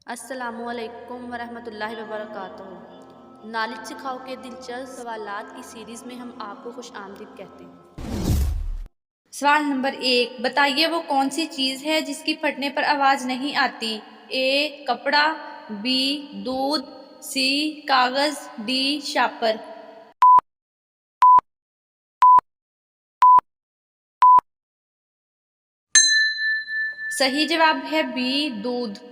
السلام علیکم ورحمۃ اللہ وبرکاتہ۔ نالج سکھاؤ کے دلچسپ سوالات کی سیریز میں ہم آپ کو خوش آمدید کہتے ہیں۔ سوال نمبر 1، بتائیے وہ کون سی چیز ہے جس کی پھٹنے پر آواز نہیں آتی؟ اے کپڑا، بی دودھ، سی کاغذ، ڈی شاپر۔ صحیح جواب ہے بی دودھ۔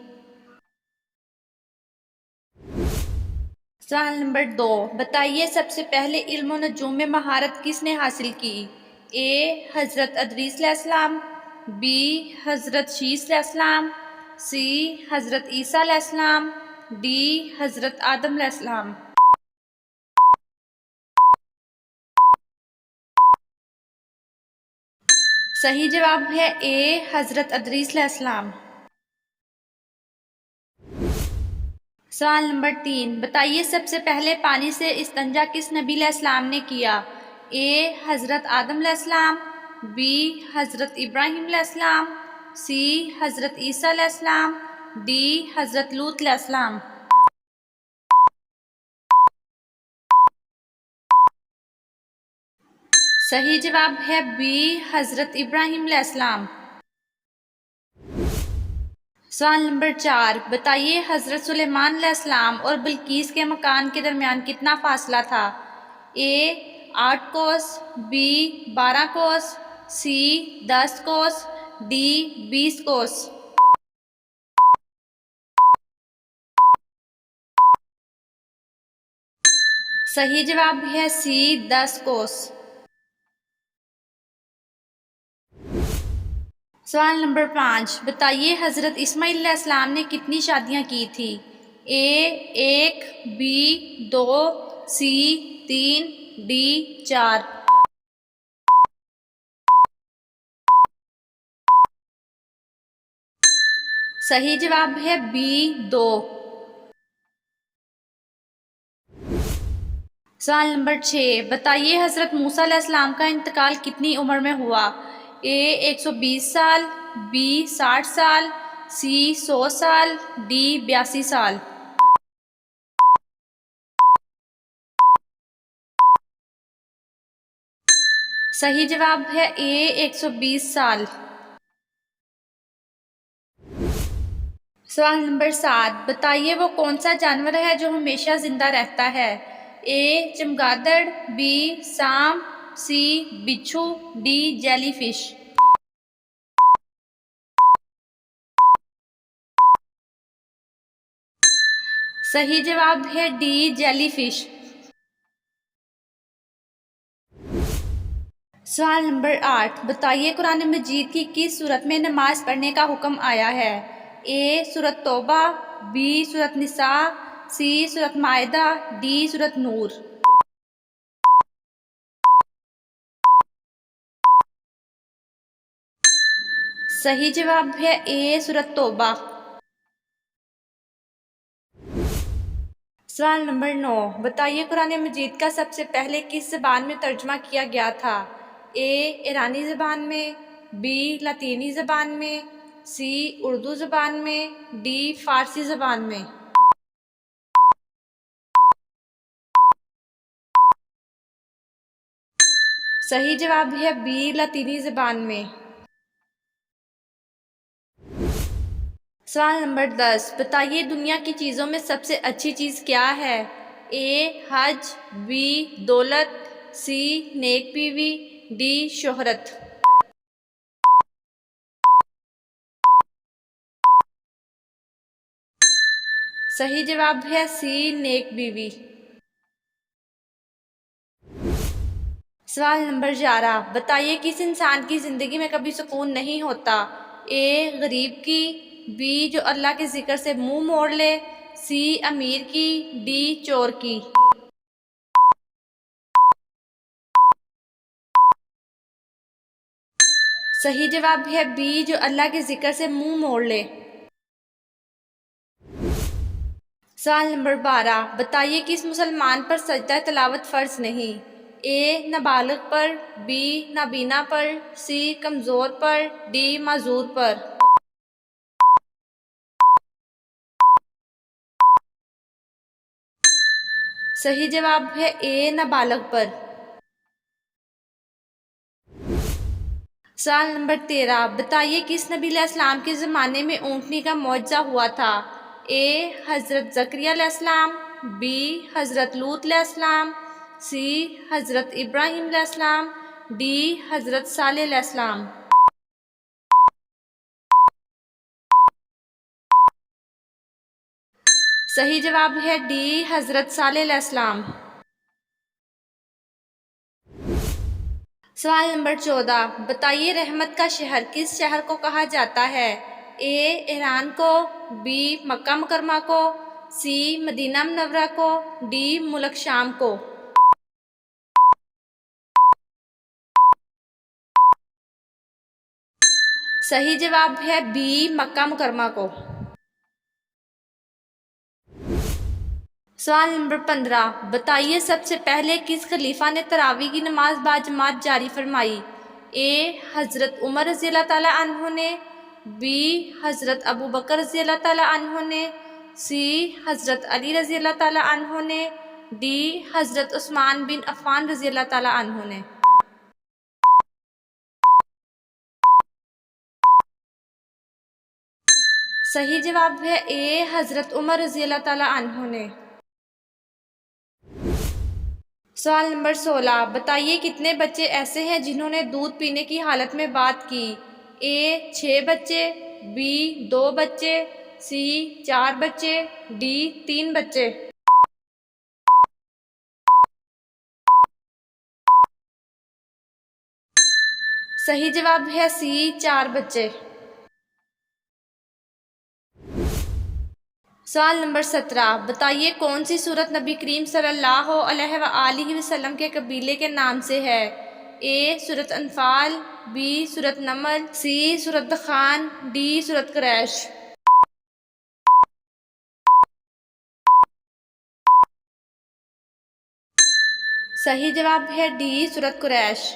سوال نمبر 2، بتائیے سب سے پہلے علم و نجوم میں مہارت کس نے حاصل کی؟ اے حضرت ادریس علیہ السلام، بی حضرت شیس علیہ السلام، سی حضرت عیسیٰ علیہ السلام، ڈی حضرت آدم علیہ السلام۔ صحیح جواب ہے اے حضرت ادریس علیہ السلام۔ سوال نمبر 3، بتائیے سب سے پہلے پانی سے استنجا کس نبی علیہ السلام نے کیا؟ اے حضرت آدم علیہ السلام، بی حضرت ابراہیم علیہ السلام، سی حضرت عیسیٰ علیہ السلام، ڈی حضرت لوط علیہ السلام۔ صحیح جواب ہے بی حضرت ابراہیم علیہ السلام۔ سوال نمبر 4، بتائیے حضرت سلیمان علیہ السلام اور بلقیس کے مکان کے درمیان کتنا فاصلہ تھا؟ اے 8 کوس، بی 12 کوس، سی 10 کوس، ڈی 20 کوس۔ صحیح جواب ہے سی 10 کوس۔ سوال نمبر 5، بتائیے حضرت اسماعیل علیہ السلام نے کتنی شادیاں کی تھی؟ اے 1، بی 2، سی 3، ڈی 4۔ صحیح جواب ہے بی 2۔ سوال نمبر 6، بتائیے حضرت موسیٰ علیہ السلام کا انتقال کتنی عمر میں ہوا؟ اے 120 سال، بی 60 سال، سی 100 سال، ڈی 82 سال۔ صحیح جواب ہے اے 120 سال۔ سوال نمبر 7، بتائیے وہ کون سا جانور ہے جو ہمیشہ زندہ رہتا ہے؟ اے چمگادڑ، بی سانپ، سی بچھو، ڈی جیلی فش۔ صحیح جواب ہے ڈی جیلی فش۔ سوال نمبر 8، بتائیے قرآن مجید کی کس سورت میں نماز پڑھنے کا حکم آیا ہے؟ اے سورت توبہ، بی سورت نساء، سی سورت مائدہ، ڈی سورت نور۔ صحیح جواب ہے اے سورت توبہ۔ سوال نمبر 9، بتائیے قرآن مجید کا سب سے پہلے کس زبان میں ترجمہ کیا گیا تھا؟ اے ایرانی زبان میں، بی لاطینی زبان میں، سی اردو زبان میں، ڈی فارسی زبان میں۔ صحیح جواب ہے بی لاطینی زبان میں۔ سوال نمبر 10، بتائیے دنیا کی چیزوں میں سب سے اچھی چیز کیا ہے؟ اے حج، بی دولت، سی نیک بیوی، ڈی شہرت۔ صحیح جواب ہے سی نیک بیوی۔ سوال نمبر 11، بتائیے کس انسان کی زندگی میں کبھی سکون نہیں ہوتا؟ اے غریب کی، بی جو اللہ کے ذکر سے منہ موڑ لے، سی امیر کی، ڈی چور کی۔ صحیح جواب ہے بی جو اللہ کے ذکر سے منہ موڑ لے۔ سوال نمبر 12، بتائیے کس مسلمان پر سجدہ تلاوت فرض نہیں؟ اے نابالغ پر، بی نابینا پر، سی کمزور پر، ڈی معذور پر۔ صحیح جواب ہے اے نابالغ پر۔ سوال نمبر 13 بتائیے کس نبی علیہ السلام کے زمانے میں اونٹنی کا معجزہ ہوا تھا؟ اے حضرت زکریا علیہ السلام، بی حضرت لوط علیہ السلام، سی حضرت ابراہیم علیہ السلام، ڈی حضرت صالح علیہ السلام۔ صحیح جواب ہے ڈی حضرت صالح علیہ السلام۔ سوال نمبر 14 بتائیے رحمت کا شہر کس شہر کو کہا جاتا ہے؟ اے ایران کو، بی مکہ مکرمہ کو، سی مدینہ منورہ کو، ڈی ملک شام کو۔ صحیح جواب ہے بی مکہ مکرمہ کو۔ سوال نمبر 15 بتائیے سب سے پہلے کس خلیفہ نے تراویح کی نماز باجماعت جاری فرمائی؟ اے حضرت عمر رضی اللہ تعالیٰ عنہ نے، بی حضرت ابو بکر رضی اللہ تعالیٰ عنہ نے، سی حضرت علی رضی اللہ تعالیٰ عنہ نے، ڈی حضرت عثمان بن عفان رضی اللہ تعالیٰ عنہ نے۔ صحیح جواب ہے اے حضرت عمر رضی اللہ تعالیٰ عنہ نے۔ سوال نمبر 16 بتائیے کتنے بچے ایسے ہیں جنہوں نے دودھ پینے کی حالت میں بات کی؟ اے 6 بچے، بی 2 بچے، سی 4 بچے، ڈی 3 بچے۔ صحیح جواب ہے سی 4 بچے۔ سوال نمبر 17 بتائیے کون سی سورت نبی کریم صلی اللہ علیہ وآلہ وسلم کے قبیلے کے نام سے ہے؟ اے سورت انفال، بی سورت نمل، سی سورت دخان، ڈی سورت قریش۔ صحیح جواب ہے ڈی سورت قریش۔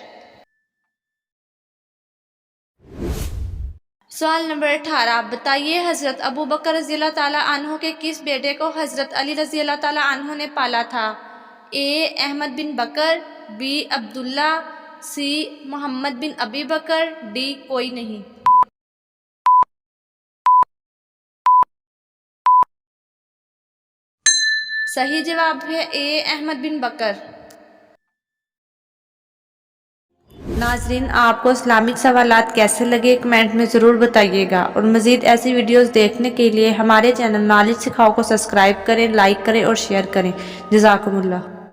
سوال نمبر 18 بتائیے حضرت ابو بکر رضی اللہ تعالیٰ عنہ کے کس بیٹے کو حضرت علی رضی اللہ تعالیٰ عنہ نے پالا تھا؟ اے احمد بن بکر، بی عبداللہ، سی محمد بن ابی بکر، ڈی کوئی نہیں۔ صحیح جواب ہے اے احمد بن بکر۔ ناظرین آپ کو اسلامک سوالات کیسے لگے کمنٹ میں ضرور بتائیے گا، اور مزید ایسی ویڈیوز دیکھنے کے لیے ہمارے چینل نالج سکھاؤ کو سبسکرائب کریں، لائک کریں اور شیئر کریں۔ جزاکم اللہ۔